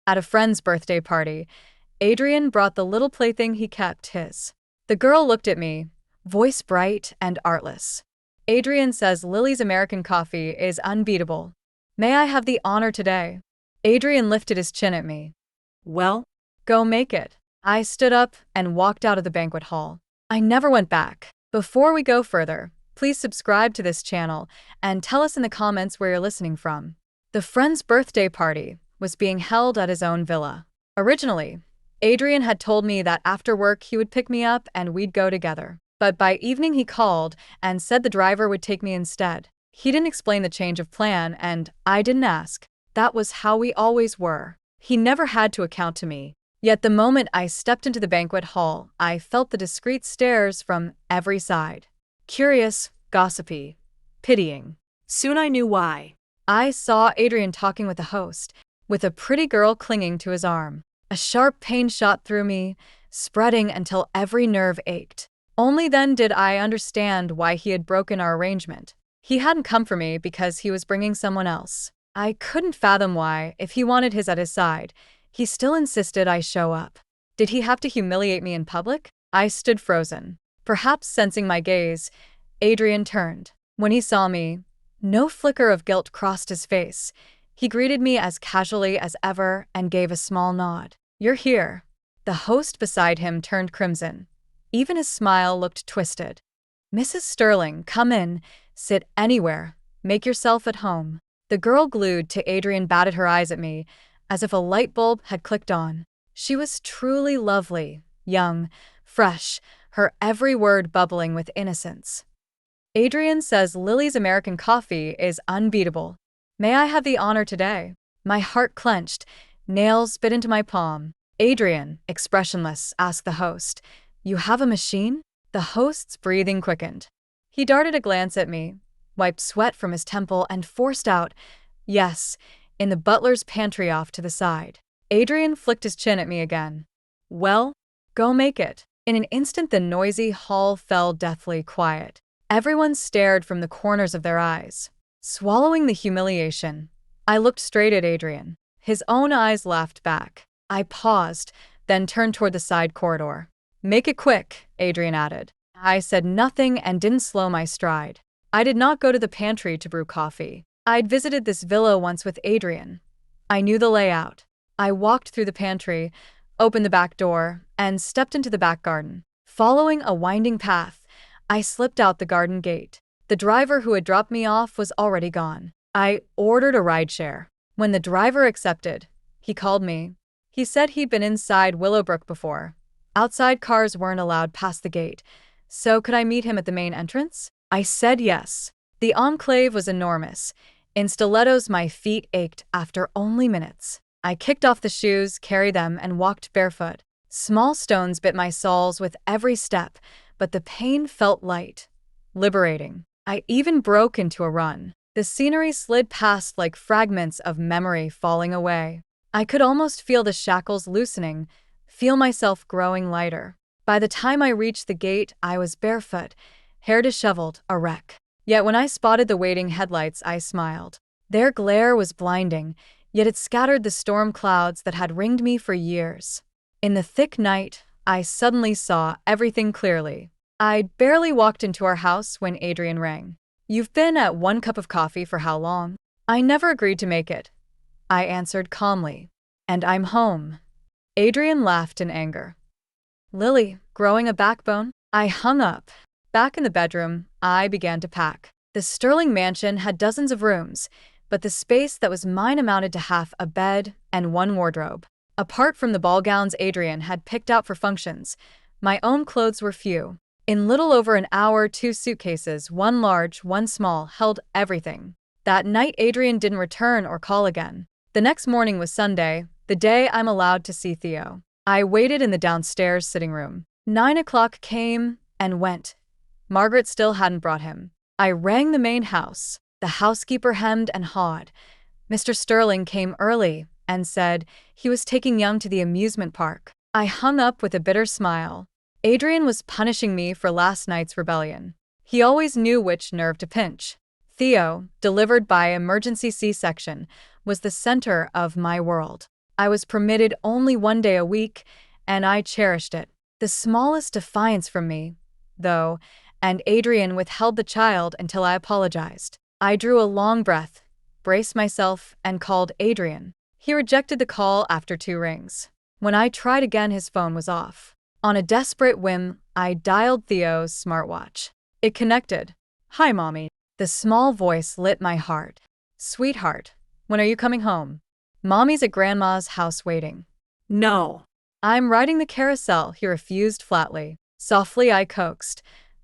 At a friend's birthday party, Adrien brought the little plaything he kept his. The girl looked at me, voice bright and artless. Adrien says Lily's American coffee is unbeatable. May I have the honor today? Adrien lifted his chin at me. Well, go make it. I stood up and walked out of the banquet hall. I never went back. Before we go further, please subscribe to this channel and tell us in the comments where you're listening from. The friend's birthday party was being held at his own villa. Originally, Adrien had told me that after work he would pick me up and we'd go together. But by evening he called and said the driver would take me instead. He didn't explain the change of plan and I didn't ask. That was how we always were. He never had to account to me. Yet the moment I stepped into the banquet hall, I felt the discreet stares from every side. Curious, gossipy, pitying. Soon I knew why. I saw Adrien talking with the host, with a pretty girl clinging to his arm. A sharp pain shot through me, spreading until every nerve ached. Only then did I understand why he had broken our arrangement. He hadn't come for me because he was bringing someone else. I couldn't fathom why, if he wanted his at his side, he still insisted I show up. Did he have to humiliate me in public? I stood frozen. Perhaps sensing my gaze, Adrien turned. When he saw me, no flicker of guilt crossed his face. He greeted me as casually as ever and gave a small nod. You're here. The host beside him turned crimson. Even his smile looked twisted. Mrs. Sterling, come in, sit anywhere, make yourself at home. The girl glued to Adrien batted her eyes at me, as if a light bulb had clicked on. She was truly lovely, young, fresh, her every word bubbling with innocence. Adrien says Lily's American coffee is unbeatable. May I have the honor today? My heart clenched, nails bit into my palm. Adrien, expressionless, asked the host, You have a machine? The host's breathing quickened. He darted a glance at me, wiped sweat from his temple, and forced out, Yes, in the butler's pantry off to the side. Adrien flicked his chin at me again. Well, go make it. In an instant the noisy hall fell deathly quiet. Everyone stared from the corners of their eyes. Swallowing the humiliation, I looked straight at Adrien. His own eyes laughed back. I paused, then turned toward the side corridor. Make it quick, Adrien added. I said nothing and didn't slow my stride. I did not go to the pantry to brew coffee. I'd visited this villa once with Adrien. I knew the layout. I walked through the pantry, opened the back door, and stepped into the back garden. Following a winding path, I slipped out the garden gate. The driver who had dropped me off was already gone. I ordered a rideshare. When the driver accepted, he called me. He said he'd been inside Willowbrook before. Outside cars weren't allowed past the gate, so could I meet him at the main entrance? I said yes. The enclave was enormous. In stilettos, my feet ached after only minutes. I kicked off the shoes, carried them, and walked barefoot. Small stones bit my soles with every step, but the pain felt light, liberating. I even broke into a run. The scenery slid past like fragments of memory falling away. I could almost feel the shackles loosening, feel myself growing lighter. By the time I reached the gate, I was barefoot, hair disheveled, a wreck. Yet when I spotted the waiting headlights, I smiled. Their glare was blinding, yet it scattered the storm clouds that had ringed me for years. In the thick night, I suddenly saw everything clearly. I'd barely walked into our house when Adrien rang. You've been at one cup of coffee for how long? I never agreed to make it. I answered calmly. And I'm home. Adrien laughed in anger. Lily, growing a backbone? I hung up. Back in the bedroom, I began to pack. The Sterling mansion had dozens of rooms, but the space that was mine amounted to half a bed and one wardrobe. Apart from the ball gowns Adrien had picked out for functions, my own clothes were few. In little over an hour, 2 suitcases, one large, one small, held everything. That night, Adrien didn't return or call again. The next morning was Sunday, the day I'm allowed to see Theo. I waited in the downstairs sitting room. 9 o'clock came and went. Margaret still hadn't brought him. I rang the main house. The housekeeper hemmed and hawed. Mr. Sterling came early and said he was taking Young to the amusement park. I hung up with a bitter smile. Adrien was punishing me for last night's rebellion. He always knew which nerve to pinch. Theo, delivered by emergency C-section, was the center of my world. I was permitted only 1 day a week, and I cherished it. The smallest defiance from me, though, and Adrien withheld the child until I apologized. I drew a long breath, braced myself, and called Adrien. He rejected the call after 2 rings. When I tried again, his phone was off. On a desperate whim, I dialed Theo's smartwatch. It connected. "Hi, Mommy." The small voice lit my heart. "Sweetheart, when are you coming home?" "Mommy's at Grandma's house waiting." "No." "I'm riding the carousel," he refused flatly. Softly, I coaxed.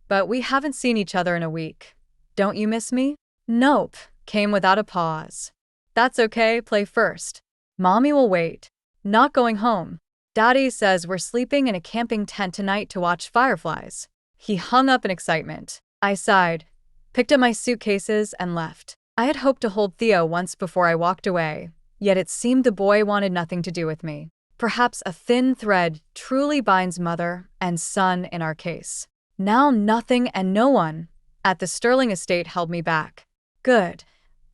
"But we haven't seen each other in a week. Don't you miss me?" "Nope," came without a pause. "That's okay, play first. Mommy will wait." "Not going home. Daddy says we're sleeping in a camping tent tonight to watch fireflies." He hung up in excitement. I sighed, picked up my suitcases, and left. I had hoped to hold Theo once before I walked away, yet it seemed the boy wanted nothing to do with me. Perhaps a thin thread truly binds mother and son in our case. Now nothing and no one at the Sterling estate held me back. Good.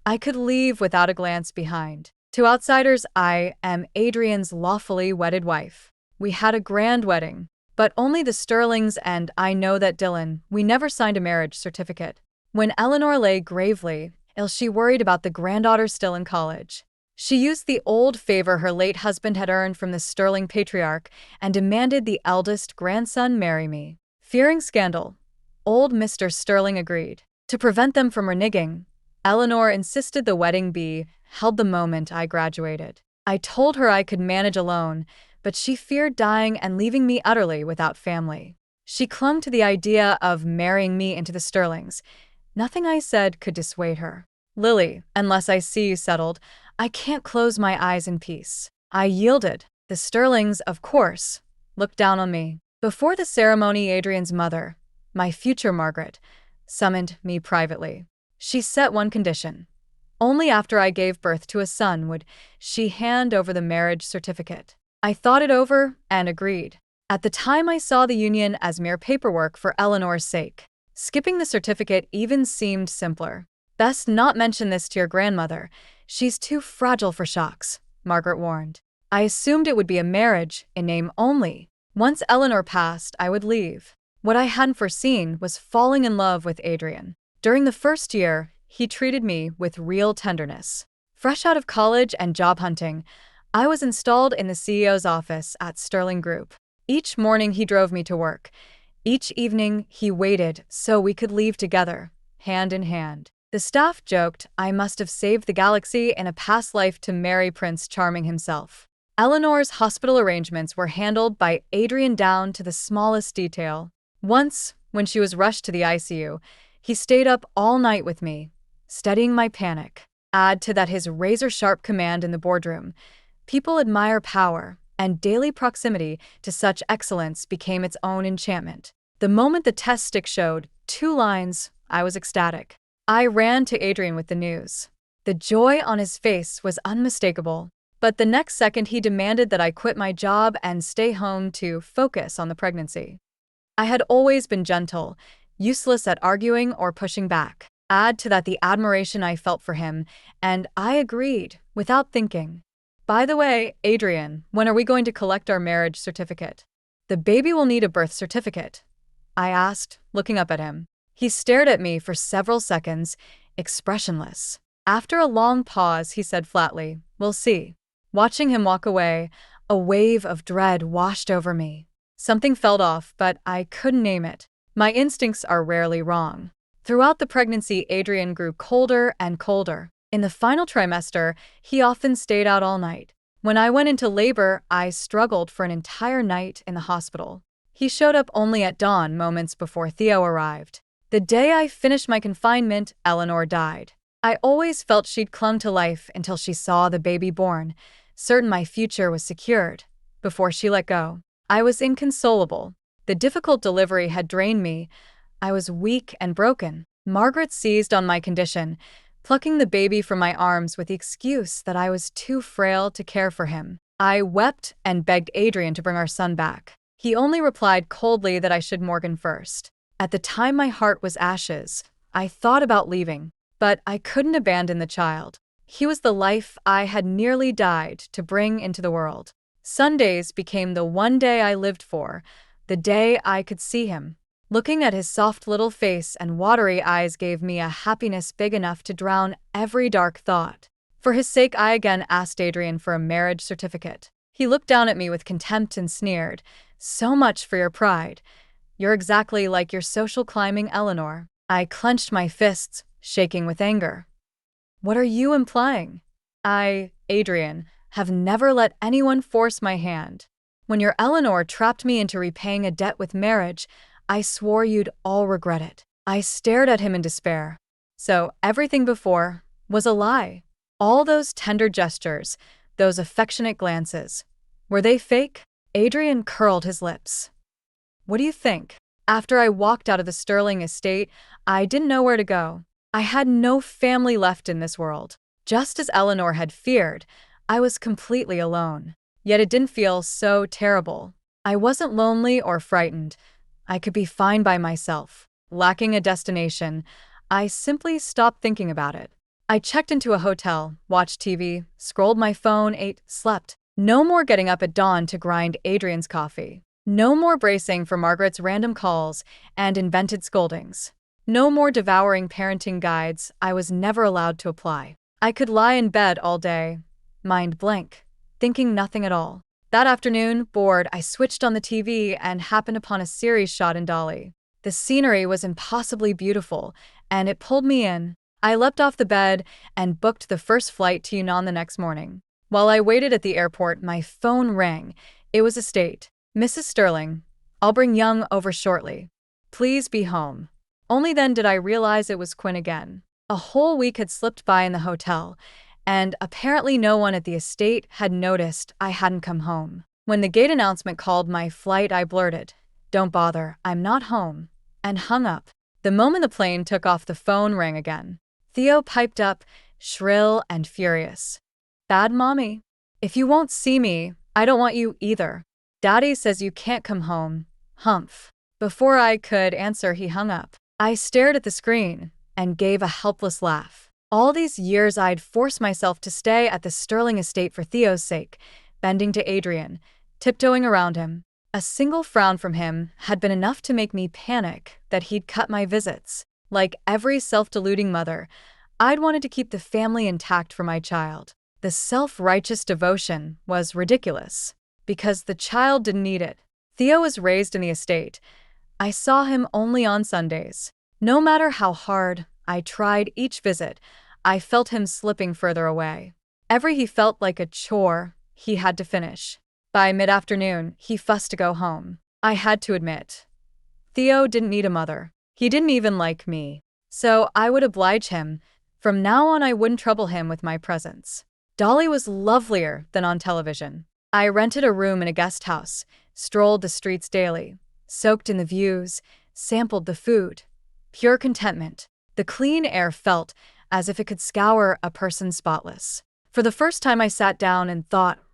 I could leave without a glance behind. To outsiders, I am Adrien's lawfully wedded wife. We had a grand wedding, but only the Sterlings and I know that Dylan, we never signed a marriage certificate. When Eleanor lay gravely ill, she worried about the granddaughter still in college. She used the old favor her late husband had earned from the Sterling patriarch and demanded the eldest grandson marry me. Fearing scandal, old Mr. Sterling agreed. To prevent them from reneging, Eleanor insisted the wedding be held the moment I graduated. I told her I could manage alone, but she feared dying and leaving me utterly without family. She clung to the idea of marrying me into the Sterlings. Nothing I said could dissuade her. "Lily, unless I see you settled, I can't close my eyes in peace." I yielded. The Sterlings, of course, looked down on me. Before the ceremony, Adrien's mother, my future Margaret, summoned me privately. She set one condition. Only after I gave birth to a son would she hand over the marriage certificate. I thought it over and agreed. At the time, I saw the union as mere paperwork for Eleanor's sake. Skipping the certificate even seemed simpler. "Best not mention this to your grandmother. She's too fragile for shocks," Margaret warned. I assumed it would be a marriage in name only. Once Eleanor passed, I would leave. What I hadn't foreseen was falling in love with Adrien. During the first year, he treated me with real tenderness. Fresh out of college and job hunting, I was installed in the CEO's office at Sterling Group. Each morning he drove me to work. Each evening he waited so we could leave together, hand in hand. The staff joked I must have saved the galaxy in a past life to marry Prince Charming himself. Eleanor's hospital arrangements were handled by Adrien down to the smallest detail. Once, when she was rushed to the ICU, he stayed up all night with me, studying my panic. Add to that his razor-sharp command in the boardroom. People admire power, and daily proximity to such excellence became its own enchantment. The moment the test stick showed 2 lines, I was ecstatic. I ran to Adrien with the news. The joy on his face was unmistakable, but the next second he demanded that I quit my job and stay home to focus on the pregnancy. I had always been gentle, useless at arguing or pushing back. Add to that the admiration I felt for him, and I agreed, without thinking. "By the way, Adrien, when are we going to collect our marriage certificate?" "The baby will need a birth certificate," I asked, looking up at him. He stared at me for several seconds, expressionless. After a long pause, he said flatly, "We'll see." Watching him walk away, a wave of dread washed over me. Something felt off, but I couldn't name it. My instincts are rarely wrong. Throughout the pregnancy, Adrien grew colder and colder. In the final trimester, he often stayed out all night. When I went into labor, I struggled for an entire night in the hospital. He showed up only at dawn, moments before Theo arrived. The day I finished my confinement, Eleanor died. I always felt she'd clung to life until she saw the baby born, certain my future was secured, before she let go. I was inconsolable. The difficult delivery had drained me. I was weak and broken. Margaret seized on my condition, plucking the baby from my arms with the excuse that I was too frail to care for him. I wept and begged Adrien to bring our son back. He only replied coldly that I should Morgan first. At the time my heart was ashes. I thought about leaving, but I couldn't abandon the child. He was the life I had nearly died to bring into the world. Sundays became the one day I lived for, the day I could see him. Looking at his soft little face and watery eyes gave me a happiness big enough to drown every dark thought. For his sake, I again asked Adrien for a marriage certificate. He looked down at me with contempt and sneered, "So much for your pride. You're exactly like your social climbing Eleanor." I clenched my fists, shaking with anger. "What are you implying? I, Adrien, have never let anyone force my hand. When your Eleanor trapped me into repaying a debt with marriage, I swore you'd all regret it." I stared at him in despair. So everything before was a lie. All those tender gestures, those affectionate glances, were they fake? Adrien curled his lips. "What do you think?" After I walked out of the Sterling estate, I didn't know where to go. I had no family left in this world. Just as Eleanor had feared, I was completely alone. Yet it didn't feel so terrible. I wasn't lonely or frightened. I could be fine by myself. Lacking a destination, I simply stopped thinking about it. I checked into a hotel, watched TV, scrolled my phone, ate, slept. No more getting up at dawn to grind Adrien's coffee. No more bracing for Margaret's random calls and invented scoldings. No more devouring parenting guides I was never allowed to apply. I could lie in bed all day, mind blank, thinking nothing at all. That afternoon, bored, I switched on the TV and happened upon a series shot in Dolly. The scenery was impossibly beautiful, and it pulled me in. I leapt off the bed and booked the first flight to Yunnan the next morning. While I waited at the airport, my phone rang. It was Estate. "Mrs. Sterling, I'll bring Young over shortly. Please be home." Only then did I realize it was Quinn again. A whole week had slipped by in the hotel, and apparently no one at the estate had noticed I hadn't come home. When the gate announcement called my flight, I blurted, "Don't bother, I'm not home," and hung up. The moment the plane took off, the phone rang again. Theo piped up, shrill and furious. "Bad mommy. If you won't see me, I don't want you either. Daddy says you can't come home. Humph." Before I could answer, he hung up. I stared at the screen and gave a helpless laugh. All these years I'd forced myself to stay at the Sterling estate for Theo's sake, bending to Adrien, tiptoeing around him. A single frown from him had been enough to make me panic that he'd cut my visits. Like every self-deluding mother, I'd wanted to keep the family intact for my child. The self-righteous devotion was ridiculous, because the child didn't need it. Theo was raised in the estate. I saw him only on Sundays. No matter how hard I tried each visit, I felt him slipping further away. He felt like a chore he had to finish. By mid-afternoon, he fussed to go home. I had to admit, Theo didn't need a mother. He didn't even like me. So I would oblige him. From now on, I wouldn't trouble him with my presence. Dolly was lovelier than on television. I rented a room in a guest house, strolled the streets daily, soaked in the views, sampled the food. Pure contentment. The clean air felt as if it could scour a person spotless. For the first time, I sat down and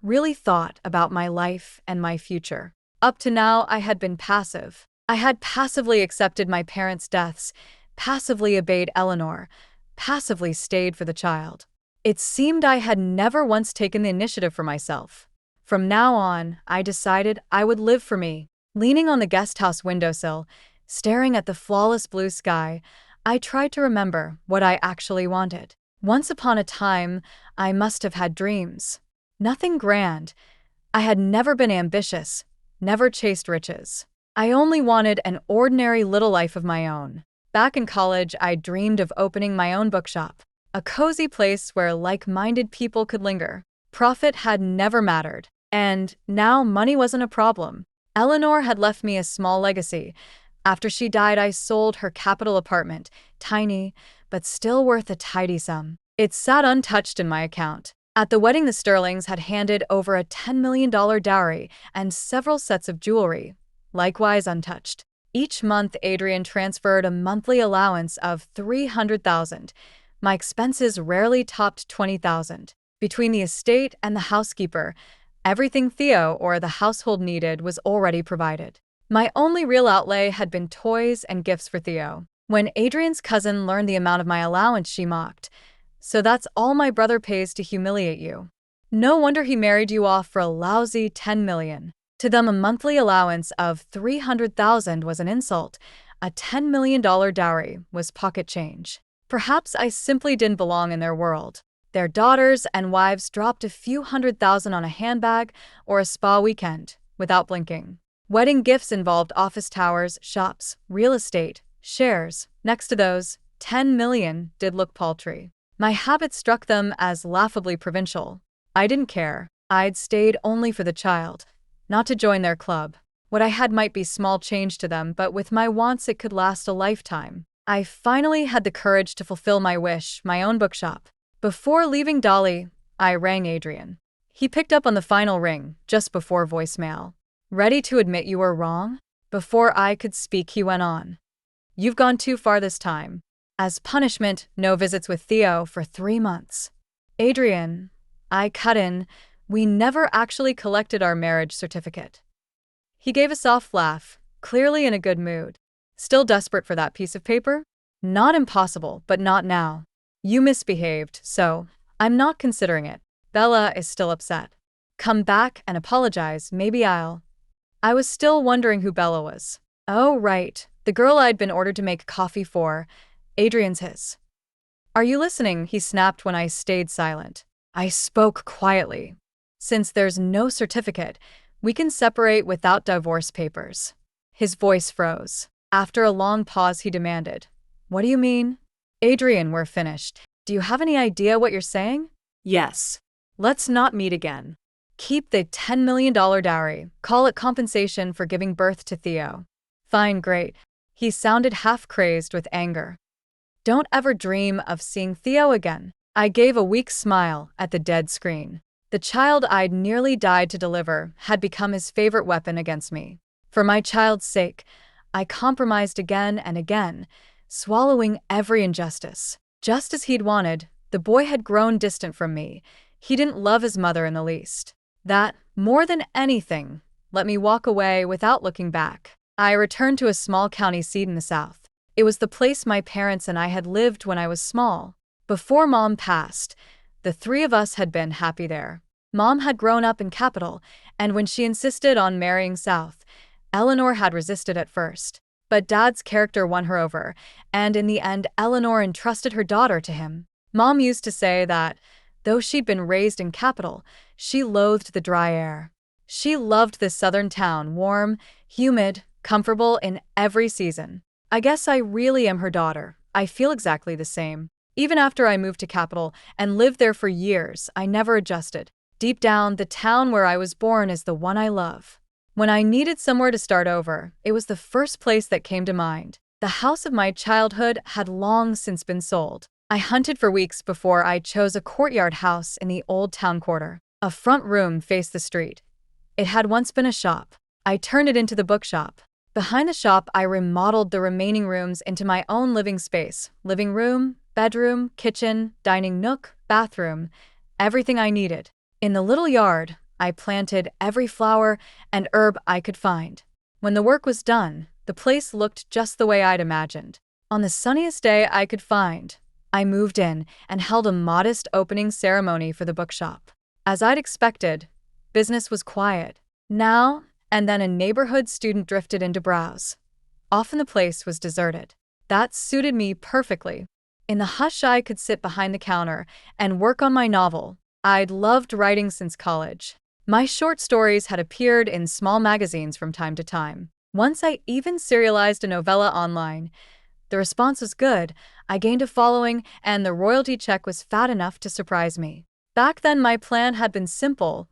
really thought about my life and my future. Up to now, I had been passive. I had passively accepted my parents' deaths, passively obeyed Eleanor, passively stayed for the child. It seemed I had never once taken the initiative for myself. From now on, I decided I would live for me. Leaning on the guest house windowsill, staring at the flawless blue sky, I tried to remember what I actually wanted. Once upon a time, I must have had dreams. Nothing grand. I had never been ambitious, never chased riches. I only wanted an ordinary little life of my own. Back in college, I dreamed of opening my own bookshop, a cozy place where like-minded people could linger. Profit had never mattered, and now money wasn't a problem. Eleanor had left me a small legacy. After she died, I sold her capital apartment, tiny, but still worth a tidy sum. It sat untouched in my account. At the wedding, the Sterlings had handed over a $10 million dowry and several sets of jewelry, likewise untouched. Each month, Adrien transferred a monthly allowance of $300,000. My expenses rarely topped $20,000. Between the estate and the housekeeper, everything Theo or the household needed was already provided. My only real outlay had been toys and gifts for Theo. When Adrien's cousin learned the amount of my allowance, she mocked, So that's all my brother pays to humiliate you. No wonder he married you off for a lousy 10 million. To them, a monthly allowance of 300,000 was an insult. A $10 million dowry was pocket change. Perhaps I simply didn't belong in their world. Their daughters and wives dropped a few $100,000 on a handbag or a spa weekend without blinking. Wedding gifts involved office towers, shops, real estate, shares. Next to those, 10 million did look paltry. My habit struck them as laughably provincial. I didn't care. I'd stayed only for the child, not to join their club. What I had might be small change to them, but with my wants it could last a lifetime. I finally had the courage to fulfill my wish, my own bookshop. Before leaving Dolly, I rang Adrien. He picked up on the final ring, just before voicemail. Ready to admit you were wrong? Before I could speak, he went on. You've gone too far this time. As punishment, no visits with Theo for 3 months. Adrien, I cut in, we never actually collected our marriage certificate. He gave a soft laugh, clearly in a good mood. Still desperate for that piece of paper? Not impossible, but not now. You misbehaved, so I'm not considering it. Bella is still upset. Come back and apologize, maybe I was still wondering who Bella was. Oh, right, the girl I'd been ordered to make coffee for. Adrien's his. Are you listening? He snapped when I stayed silent. I spoke quietly. Since there's no certificate, we can separate without divorce papers. His voice froze. After a long pause, he demanded, What do you mean? Adrien, we're finished. Do you have any idea what you're saying? Yes. Let's not meet again. Keep the $10 million dowry. Call it compensation for giving birth to Theo. Fine, great. He sounded half-crazed with anger. Don't ever dream of seeing Theo again. I gave a weak smile at the dead screen. The child I'd nearly died to deliver had become his favorite weapon against me. For my child's sake, I compromised again and again, swallowing every injustice. Just as he'd wanted, the boy had grown distant from me. He didn't love his mother in the least. That, more than anything, let me walk away without looking back. I returned to a small county seat in the South. It was the place my parents and I had lived when I was small. Before Mom passed, the 3 of us had been happy there. Mom had grown up in Capital, and when she insisted on marrying South, Eleanor had resisted at first. But Dad's character won her over, and in the end Eleanor entrusted her daughter to him. Mom used to say that, though she'd been raised in Capital, she loathed the dry air. She loved this southern town, warm, humid, comfortable in every season. I guess I really am her daughter. I feel exactly the same. Even after I moved to Capital and lived there for years, I never adjusted. Deep down, the town where I was born is the one I love. When I needed somewhere to start over, it was the first place that came to mind. The house of my childhood had long since been sold. I hunted for weeks before I chose a courtyard house in the old town quarter. A front room faced the street. It had once been a shop. I turned it into the bookshop. Behind the shop, I remodeled the remaining rooms into my own living space. Living room, bedroom, kitchen, dining nook, bathroom, everything I needed. In the little yard, I planted every flower and herb I could find. When the work was done, the place looked just the way I'd imagined. On the sunniest day I could find, I moved in and held a modest opening ceremony for the bookshop. As I'd expected, business was quiet. Now and then a neighborhood student drifted in to browse. Often the place was deserted. That suited me perfectly. In the hush, I could sit behind the counter and work on my novel. I'd loved writing since college. My short stories had appeared in small magazines from time to time. Once I even serialized a novella online. The response was good, I gained a following, and the royalty check was fat enough to surprise me. Back then, my plan had been simple.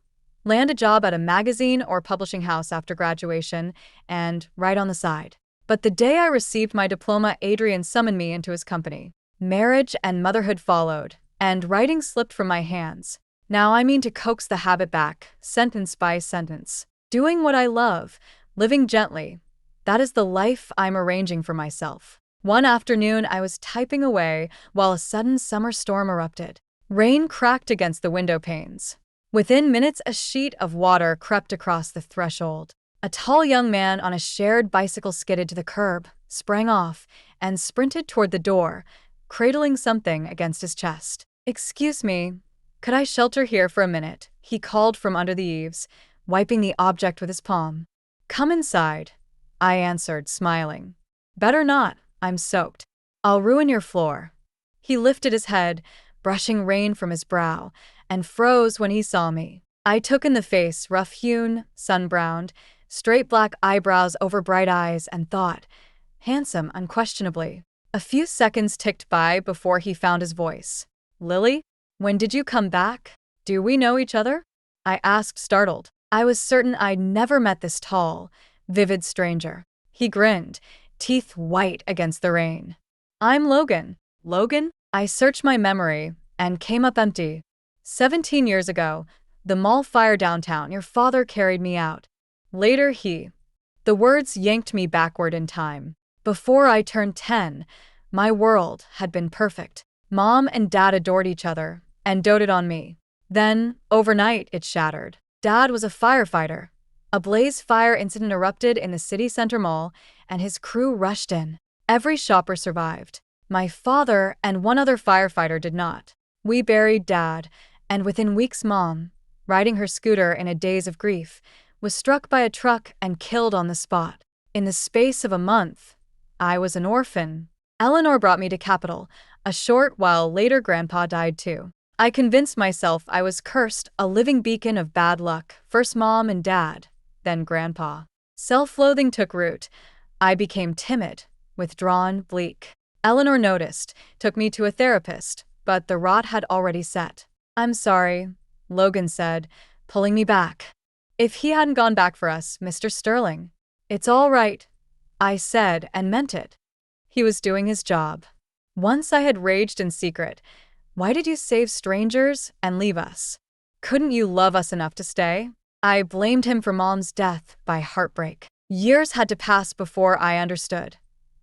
Land a job at a magazine or publishing house after graduation, and write on the side. But the day I received my diploma, Adrien summoned me into his company. Marriage and motherhood followed, and writing slipped from my hands. Now I mean to coax the habit back, sentence by sentence. Doing what I love, living gently. That is the life I'm arranging for myself. One afternoon, I was typing away while a sudden summer storm erupted. Rain cracked against the window panes. Within minutes, a sheet of water crept across the threshold. A tall young man on a shared bicycle skidded to the curb, sprang off, and sprinted toward the door, cradling something against his chest. "Excuse me, could I shelter here for a minute?" he called from under the eaves, wiping the object with his palm. "Come inside," I answered, smiling. "Better not, I'm soaked. I'll ruin your floor." He lifted his head, brushing rain from his brow, and froze when he saw me. I took in the face, rough-hewn, sun-browned, straight black eyebrows over bright eyes, and thought, handsome, unquestionably. A few seconds ticked by before he found his voice. "Lily, when did you come back? Do we know each other?" I asked, startled. I was certain I'd never met this tall, vivid stranger. He grinned, teeth white against the rain. "I'm Logan." "Logan?" I searched my memory and came up empty. 17 years ago, the mall fire downtown, your father carried me out. Later The words yanked me backward in time. Before I turned 10, my world had been perfect. Mom and Dad adored each other and doted on me. Then, overnight, it shattered. Dad was a firefighter. A blaze fire incident erupted in the city center mall, and his crew rushed in. Every shopper survived. My father and one other firefighter did not. We buried Dad, and within weeks Mom, riding her scooter in a daze of grief, was struck by a truck and killed on the spot. In the space of a month, I was an orphan. Eleanor brought me to Capitol. A short while later, Grandpa died too. I convinced myself I was cursed, a living beacon of bad luck. First Mom and Dad, then Grandpa. Self-loathing took root. I became timid, withdrawn, bleak. Eleanor noticed, took me to a therapist, but the rot had already set. "I'm sorry," Logan said, pulling me back. "If he hadn't gone back for us, Mr. Sterling." "It's all right," I said, and meant it. He was doing his job. Once I had raged in secret. "Why did you save strangers and leave us? Couldn't you love us enough to stay?" I blamed him for Mom's death by heartbreak. Years had to pass before I understood.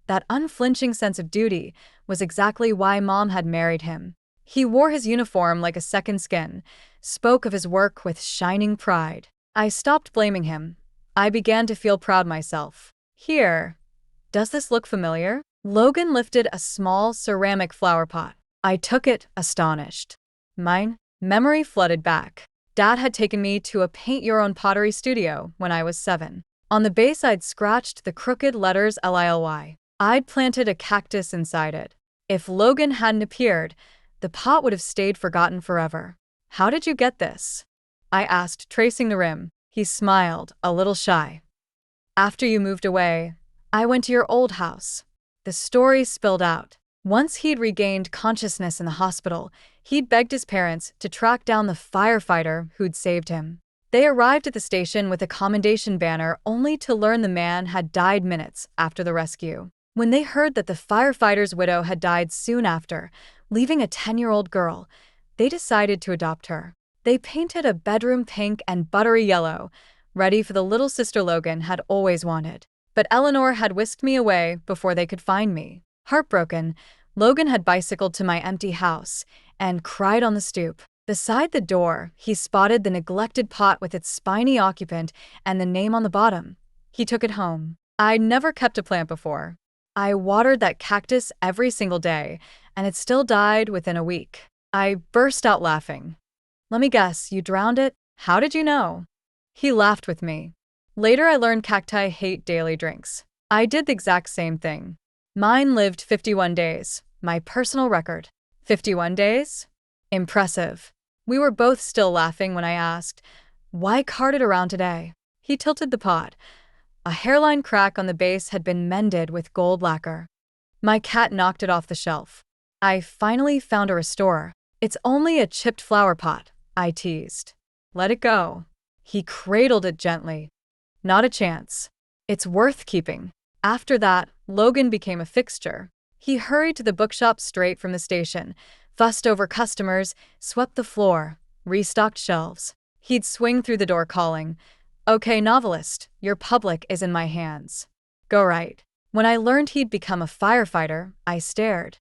That unflinching sense of duty was exactly why Mom had married him. He wore his uniform like a second skin, spoke of his work with shining pride. I stopped blaming him. I began to feel proud myself. "Here. Does this look familiar?" Logan lifted a small ceramic flower pot. I took it, astonished. Mine? Memory flooded back. Dad had taken me to a paint-your-own pottery studio when I was 7. On the base I'd scratched the crooked letters LILY. I'd planted a cactus inside it. If Logan hadn't appeared, the pot would have stayed forgotten forever. "How did you get this?" I asked, tracing the rim. He smiled, a little shy. "After you moved away, I went to your old house." The story spilled out. Once he'd regained consciousness in the hospital, he'd begged his parents to track down the firefighter who'd saved him. They arrived at the station with a commendation banner only to learn the man had died minutes after the rescue. When they heard that the firefighter's widow had died soon after, leaving a 10-year-old girl, they decided to adopt her. They painted a bedroom pink and buttery yellow, ready for the little sister Logan had always wanted. But Eleanor had whisked me away before they could find me. Heartbroken, Logan had bicycled to my empty house and cried on the stoop. Beside the door, he spotted the neglected pot with its spiny occupant and the name on the bottom. He took it home. I'd never kept a plant before. I watered that cactus every single day, and it still died within a week. I burst out laughing. "Let me guess, you drowned it? How did you know?" He laughed with me. Later I learned cacti hate daily drinks. I did the exact same thing. Mine lived 51 days, my personal record. 51 days? Impressive. We were both still laughing when I asked, "Why cart it around today?" He tilted the pot. A hairline crack on the base had been mended with gold lacquer. "My cat knocked it off the shelf. I finally found a restorer." "It's only a chipped flower pot," I teased. "Let it go." He cradled it gently. "Not a chance. It's worth keeping." After that, Logan became a fixture. He hurried to the bookshop straight from the station, fussed over customers, swept the floor, restocked shelves. He'd swing through the door calling, "Okay, novelist, your public is in my hands. Go right." When I learned he'd become a firefighter, I stared.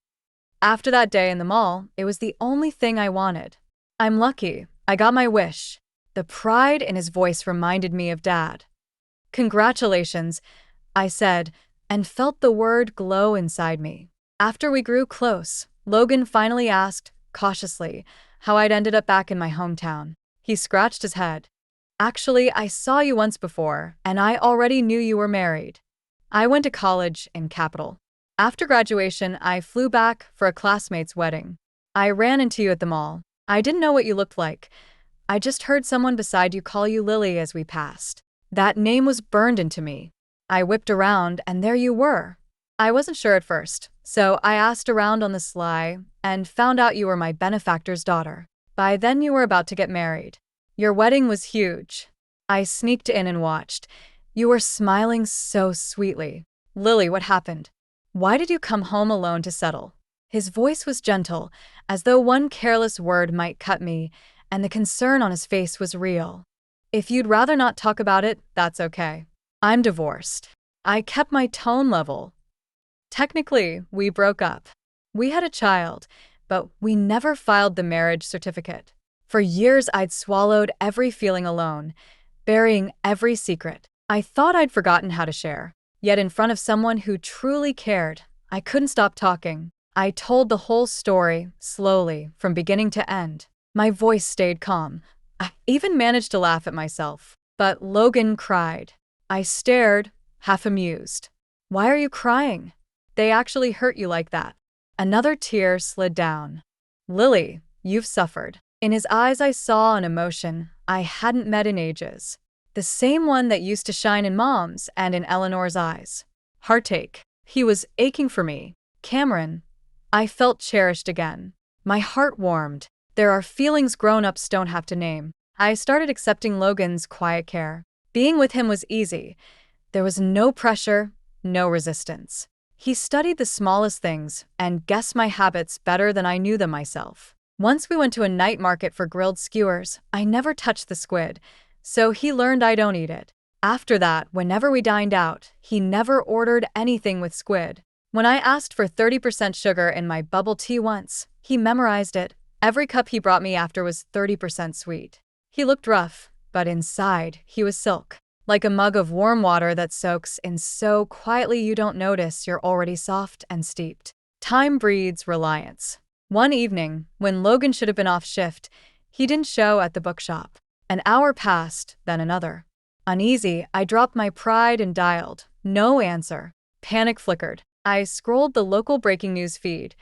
After that day in the mall, it was the only thing I wanted. "I'm lucky. I got my wish." The pride in his voice reminded me of Dad. "Congratulations," I said, and felt the word glow inside me. After we grew close, Logan finally asked, cautiously, how I'd ended up back in my hometown. He scratched his head. Actually, I saw you once before, and I already knew you were married. I went to college in Capital. After graduation, I flew back for a classmate's wedding. I ran into you at the mall. I didn't know what you looked like. I just heard someone beside you call you Lily as we passed. That name was burned into me. I whipped around, and there you were. I wasn't sure at first, so I asked around on the sly and found out you were my benefactor's daughter. By then you were about to get married. Your wedding was huge. I sneaked in and watched. You were smiling so sweetly. Lily, what happened? Why did you come home alone to settle? His voice was gentle, as though one careless word might cut me, and the concern on his face was real. If you'd rather not talk about it, that's okay. I'm divorced. I kept my tone level. Technically, we broke up. We had a child, but we never filed the marriage certificate. For years, I'd swallowed every feeling alone, burying every secret. I thought I'd forgotten how to share. Yet in front of someone who truly cared, I couldn't stop talking. I told the whole story, slowly, from beginning to end. My voice stayed calm. I even managed to laugh at myself. But Logan cried. I stared, half amused. Why are you crying? They actually hurt you like that. Another tear slid down. Lily, you've suffered. In his eyes I saw an emotion I hadn't met in ages. The same one that used to shine in Mom's and in Eleanor's eyes. Heartache. He was aching for me. Cameron. I felt cherished again. My heart warmed. There are feelings grown-ups don't have to name. I started accepting Logan's quiet care. Being with him was easy. There was no pressure, no resistance. He studied the smallest things and guessed my habits better than I knew them myself. Once we went to a night market for grilled skewers. I never touched the squid, so he learned I don't eat it. After that, whenever we dined out, he never ordered anything with squid. When I asked for 30% sugar in my bubble tea once, he memorized it. Every cup he brought me after was 30% sweet. He looked rough, but inside, he was silk. Like a mug of warm water that soaks in so quietly you don't notice you're already soft and steeped. Time breeds reliance. One evening, when Logan should have been off shift, he didn't show at the bookshop. An hour passed, then another. Uneasy, I dropped my pride and dialed. No answer. Panic flickered. I scrolled the local breaking news feed.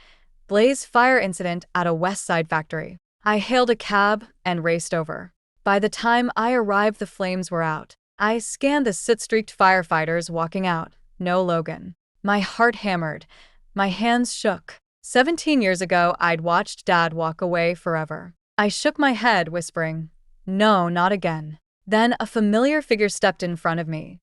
Blaze fire incident at a West Side factory. I hailed a cab and raced over. By the time I arrived, the flames were out. I scanned the soot-streaked firefighters walking out. No Logan. My heart hammered. My hands shook. 17 years ago, I'd watched Dad walk away forever. I shook my head, whispering, "No, not again." Then a familiar figure stepped in front of me.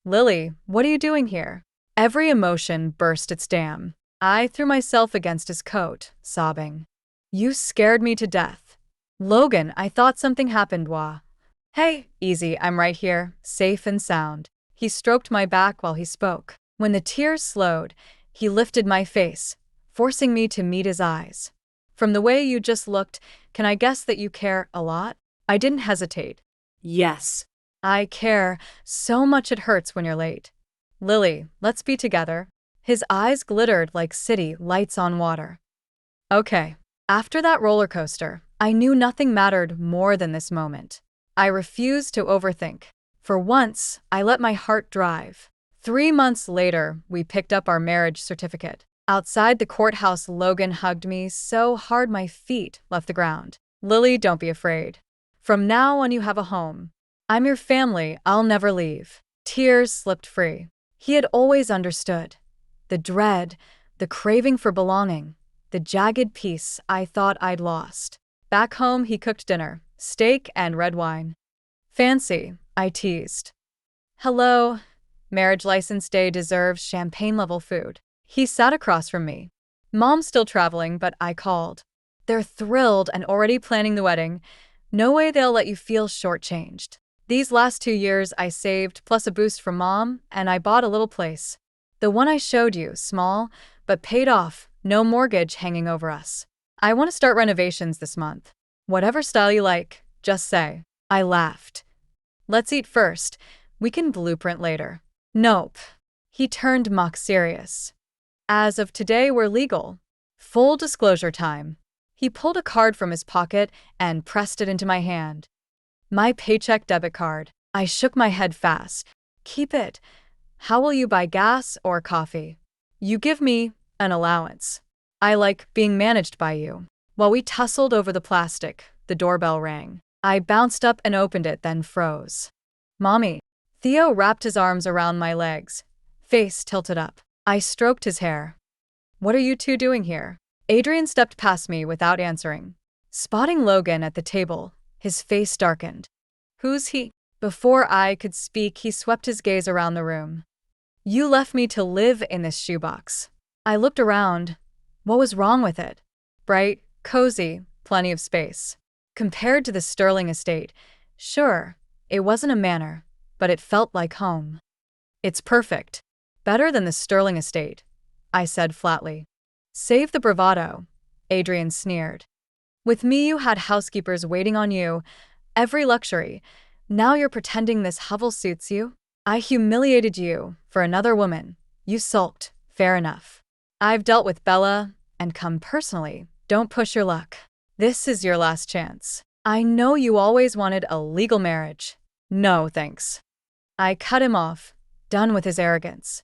"Lily, what are you doing here?" Every emotion burst its dam. I threw myself against his coat, sobbing. "You scared me to death." "Logan, I thought something happened, Wah." "Hey, easy, I'm right here, safe and sound." He stroked my back while he spoke. When the tears slowed, he lifted my face, forcing me to meet his eyes. "From the way you just looked, can I guess that you care a lot?" I didn't hesitate. "Yes. I care so much it hurts when you're late." "Lily, let's be together." His eyes glittered like city lights on water. Okay. After that roller coaster, I knew nothing mattered more than this moment. I refused to overthink. For once, I let my heart drive. 3 months later, we picked up our marriage certificate. Outside the courthouse, Logan hugged me so hard my feet left the ground. "Lily, don't be afraid. From now on you have a home. I'm your family, I'll never leave." Tears slipped free. He had always understood. The dread, the craving for belonging, the jagged peace I thought I'd lost. Back home, he cooked dinner, steak and red wine. "Fancy," I teased. "Hello. Marriage license day deserves champagne-level food." He sat across from me. "Mom's still traveling, but I called. They're thrilled and already planning the wedding. No way they'll let you feel shortchanged. These last 2 years I saved, plus a boost from Mom, and I bought a little place. The one I showed you, small, but paid off, no mortgage hanging over us. I want to start renovations this month. Whatever style you like, just say." I laughed. "Let's eat first. We can blueprint later." "Nope." He turned mock serious. "As of today, we're legal. Full disclosure time." He pulled a card from his pocket and pressed it into my hand. My paycheck debit card. I shook my head fast. Keep it. How will you buy gas or coffee? You give me an allowance. I like being managed by you. While we tussled over the plastic, the doorbell rang. I bounced up and opened it, then froze. Mommy. Theo wrapped his arms around my legs, face tilted up. I stroked his hair. What are you two doing here? Adrien stepped past me without answering. Spotting Logan at the table, his face darkened. Who's he? Before I could speak, he swept his gaze around the room. You left me to live in this shoebox. I looked around. What was wrong with it? Bright, cozy, plenty of space. Compared to the Sterling estate, sure, it wasn't a manor, but it felt like home. It's perfect. Better than the Sterling estate, I said flatly. Save the bravado, Adrien sneered. With me you had housekeepers waiting on you, every luxury. Now you're pretending this hovel suits you? I humiliated you for another woman. You sulked, fair enough. I've dealt with Bella and come personally. Don't push your luck. This is your last chance. I know you always wanted a legal marriage. No, thanks. I cut him off, done with his arrogance.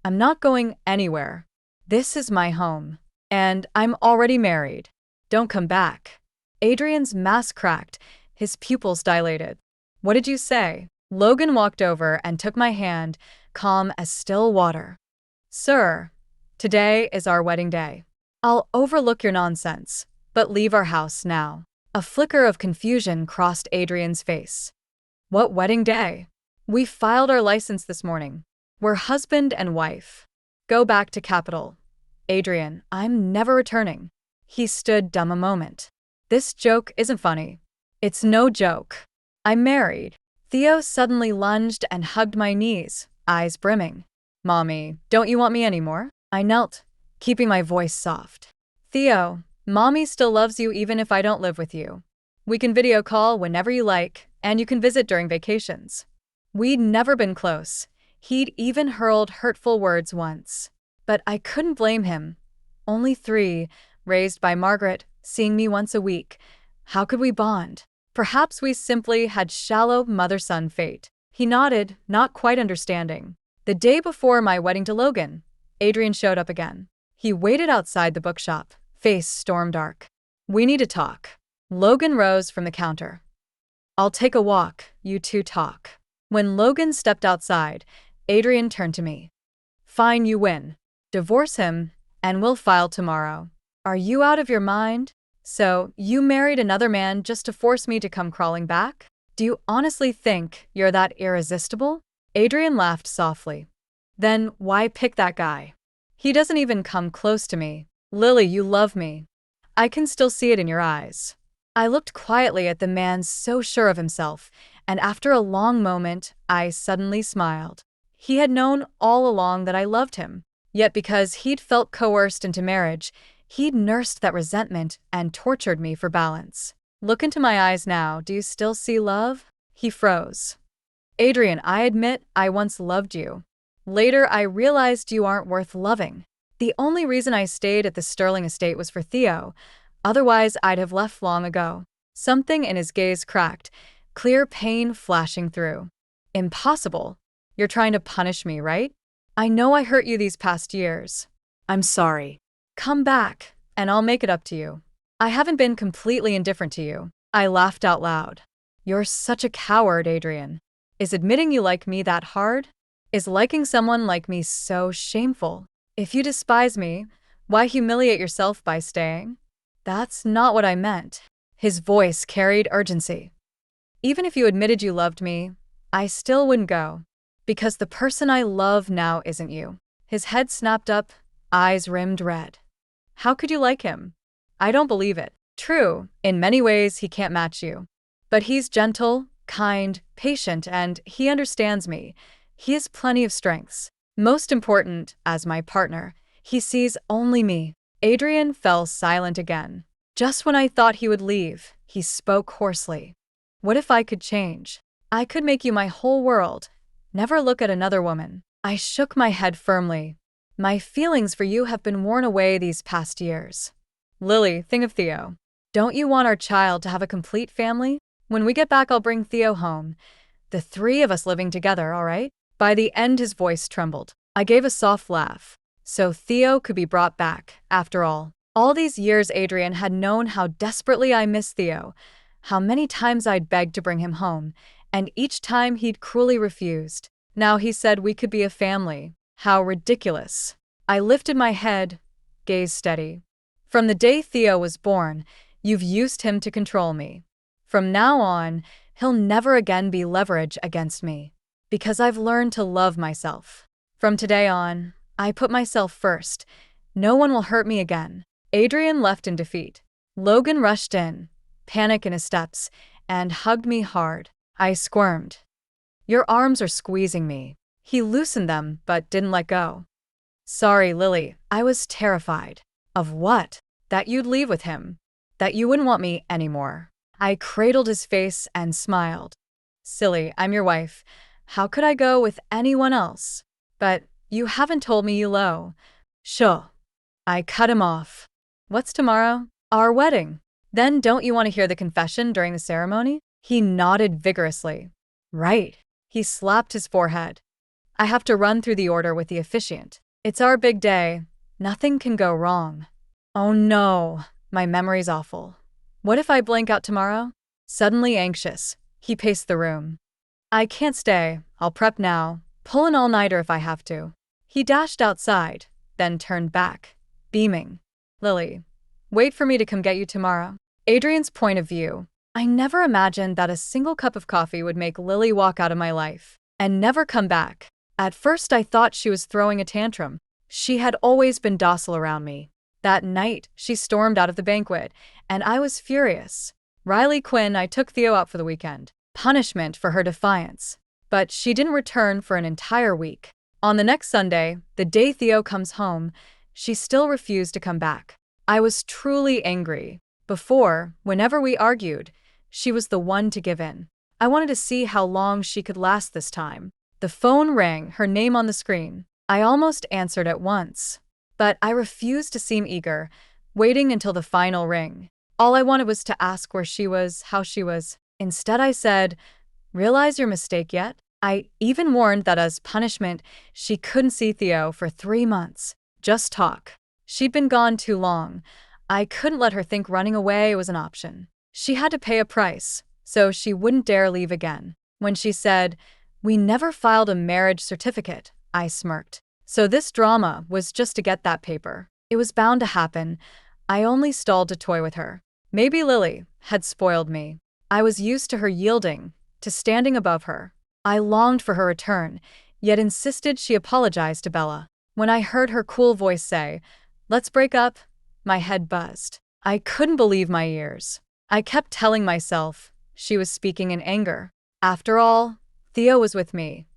I'm not going anywhere. This is my home. And I'm already married. Don't come back. Adrien's mask cracked, his pupils dilated. What did you say? Logan walked over and took my hand, calm as still water. Sir, today is our wedding day. I'll overlook your nonsense, but leave our house now. A flicker of confusion crossed Adrien's face. What wedding day? We filed our license this morning. We're husband and wife. Go back to Capital. Adrien, I'm never returning. He stood dumb a moment. This joke isn't funny. It's no joke. I'm married. Theo suddenly lunged and hugged my knees, eyes brimming. Mommy, don't you want me anymore? I knelt, keeping my voice soft. Theo, Mommy still loves you even if I don't live with you. We can video call whenever you like, and you can visit during vacations. We'd never been close. He'd even hurled hurtful words once. But I couldn't blame him. Only 3, raised by Margaret, seeing me once a week. How could we bond? Perhaps we simply had shallow mother-son fate. He nodded, not quite understanding. The day before my wedding to Logan, Adrien showed up again. He waited outside the bookshop, face storm-dark. We need to talk. Logan rose from the counter. I'll take a walk, you two talk. When Logan stepped outside, Adrien turned to me. Fine, you win. Divorce him, and we'll file tomorrow. Are you out of your mind? So, you married another man just to force me to come crawling back? Do you honestly think you're that irresistible? Adrien laughed softly. Then why pick that guy? He doesn't even come close to me. Lily, you love me. I can still see it in your eyes. I looked quietly at the man so sure of himself, and after a long moment, I suddenly smiled. He had known all along that I loved him, yet because he'd felt coerced into marriage, he'd nursed that resentment and tortured me for balance. Look into my eyes now. Do you still see love? He froze. Adrien, I admit I once loved you. Later, I realized you aren't worth loving. The only reason I stayed at the Sterling estate was for Theo. Otherwise, I'd have left long ago. Something in his gaze cracked, clear pain flashing through. Impossible. You're trying to punish me, right? I know I hurt you these past years. I'm sorry. Come back, and I'll make it up to you. I haven't been completely indifferent to you. I laughed out loud. You're such a coward, Adrien. Is admitting you like me that hard? Is liking someone like me so shameful? If you despise me, why humiliate yourself by staying? That's not what I meant. His voice carried urgency. Even if you admitted you loved me, I still wouldn't go. Because the person I love now isn't you. His head snapped up, eyes rimmed red. How could you like him? I don't believe it. True, in many ways he can't match you. But he's gentle, kind, patient, and he understands me. He has plenty of strengths. Most important, as my partner, he sees only me. Adrien fell silent again. Just when I thought he would leave, he spoke hoarsely. What if I could change? I could make you my whole world. Never look at another woman. I shook my head firmly. My feelings for you have been worn away these past years. Lily, think of Theo. Don't you want our child to have a complete family? When we get back, I'll bring Theo home. The three of us living together, all right? By the end, his voice trembled. I gave a soft laugh. So Theo could be brought back, after all. All these years, Adrien had known how desperately I missed Theo, how many times I'd begged to bring him home, and each time he'd cruelly refused. Now he said we could be a family. How ridiculous. I lifted my head, gaze steady. From the day Theo was born, you've used him to control me. From now on, he'll never again be leverage against me, because I've learned to love myself. From today on, I put myself first. No one will hurt me again. Adrien left in defeat. Logan rushed in, panic in his steps, and hugged me hard. I squirmed. Your arms are squeezing me. He loosened them, but didn't let go. Sorry, Lily, I was terrified. Of what? That you'd leave with him. That you wouldn't want me anymore. I cradled his face and smiled. Silly, I'm your wife. How could I go with anyone else? But you haven't told me you low. Sure. I cut him off. What's tomorrow? Our wedding. Then don't you want to hear the confession during the ceremony? He nodded vigorously. Right. He slapped his forehead. I have to run through the order with the officiant. It's our big day. Nothing can go wrong. Oh no, my memory's awful. What if I blank out tomorrow? Suddenly anxious, he paced the room. I can't stay. I'll prep now. Pull an all-nighter if I have to. He dashed outside, then turned back, beaming. Lily, wait for me to come get you tomorrow. Adrien's point of view. I never imagined that a single cup of coffee would make Lily walk out of my life and never come back. At first I thought she was throwing a tantrum. She had always been docile around me. That night, she stormed out of the banquet, and I was furious. Riley Quinn, I took Theo out for the weekend. Punishment for her defiance. But she didn't return for an entire week. On the next Sunday, the day Theo comes home, she still refused to come back. I was truly angry. Before, whenever we argued, she was the one to give in. I wanted to see how long she could last this time. The phone rang, her name on the screen. I almost answered at once. But I refused to seem eager, waiting until the final ring. All I wanted was to ask where she was, how she was. Instead I said, realize your mistake yet? I even warned that as punishment, she couldn't see Theo for 3 months. Just talk. She'd been gone too long. I couldn't let her think running away was an option. She had to pay a price, so she wouldn't dare leave again. When she said, we never filed a marriage certificate, I smirked. So this drama was just to get that paper. It was bound to happen. I only stalled to toy with her. Maybe Lily had spoiled me. I was used to her yielding, to standing above her. I longed for her return, yet insisted she apologize to Bella. When I heard her cool voice say, let's break up, my head buzzed. I couldn't believe my ears. I kept telling myself she was speaking in anger. After all, Theo was with me.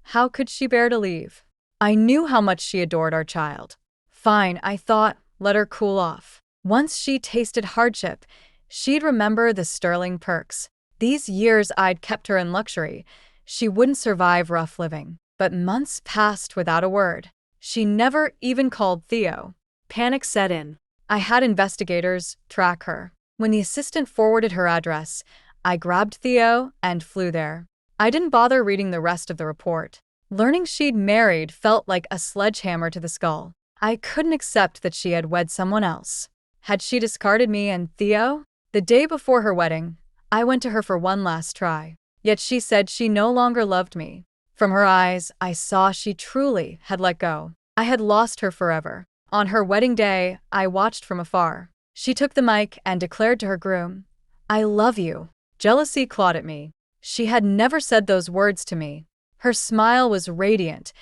How could she bear to leave? I knew how much she adored our child. Fine, I thought, let her cool off. Once she tasted hardship, she'd remember the sterling perks. These years I'd kept her in luxury. She wouldn't survive rough living. But months passed without a word. She never even called Theo. Panic set in. I had investigators track her. When the assistant forwarded her address, I grabbed Theo and flew there. I didn't bother reading the rest of the report. Learning she'd married felt like a sledgehammer to the skull. I couldn't accept that she had wed someone else. Had she discarded me and Theo? The day before her wedding, I went to her for one last try. Yet she said she no longer loved me. From her eyes, I saw she truly had let go. I had lost her forever. On her wedding day, I watched from afar. She took the mic and declared to her groom, I love you. Jealousy clawed at me. She had never said those words to me. Her smile was radiant,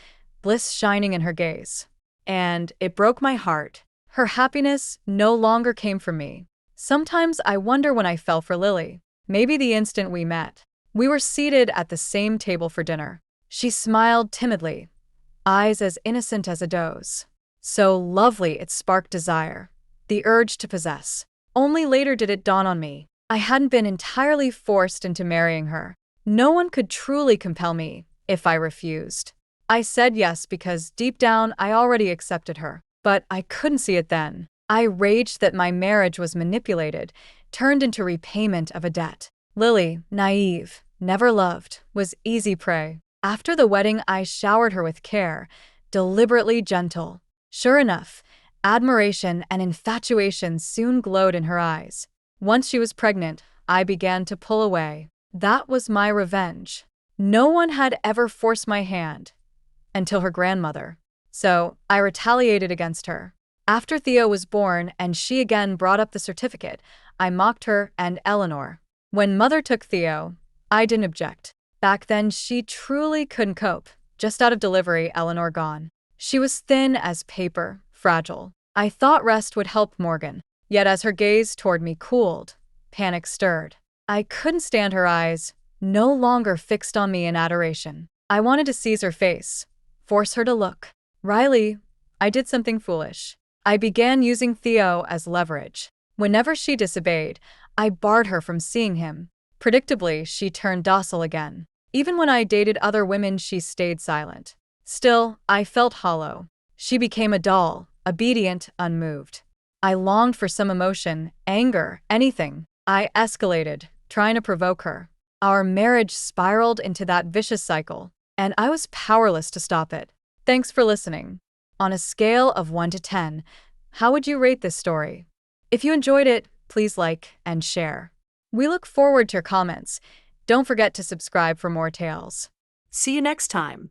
bliss shining in her gaze. And it broke my heart. Her happiness no longer came from me. Sometimes I wonder when I fell for Lily. Maybe the instant we met. We were seated at the same table for dinner. She smiled timidly, eyes as innocent as a doe's. So lovely it sparked desire, the urge to possess. Only later did it dawn on me. I hadn't been entirely forced into marrying her. No one could truly compel me if I refused. I said yes because deep down I already accepted her. But I couldn't see it then. I raged that my marriage was manipulated, turned into repayment of a debt. Lily, naive, never loved, was easy prey. After the wedding, I showered her with care, deliberately gentle. Sure enough, admiration and infatuation soon glowed in her eyes. Once she was pregnant, I began to pull away. That was my revenge. No one had ever forced my hand, until her grandmother. So, I retaliated against her. After Theo was born and she again brought up the certificate, I mocked her and Eleanor. When Mother took Theo, I didn't object. Back then, she truly couldn't cope. Just out of delivery, Eleanor gone. She was thin as paper, fragile. I thought rest would help Morgan. Yet as her gaze toward me cooled, panic stirred. I couldn't stand her eyes, no longer fixed on me in adoration. I wanted to seize her face, force her to look. Riley, I did something foolish. I began using Theo as leverage. Whenever she disobeyed, I barred her from seeing him. Predictably, she turned docile again. Even when I dated other women, she stayed silent. Still, I felt hollow. She became a doll, obedient, unmoved. I longed for some emotion, anger, anything. I escalated, trying to provoke her. Our marriage spiraled into that vicious cycle, and I was powerless to stop it. Thanks for listening. On a scale of 1 to 10, how would you rate this story? If you enjoyed it, please like and share. We look forward to your comments. Don't forget to subscribe for more tales. See you next time.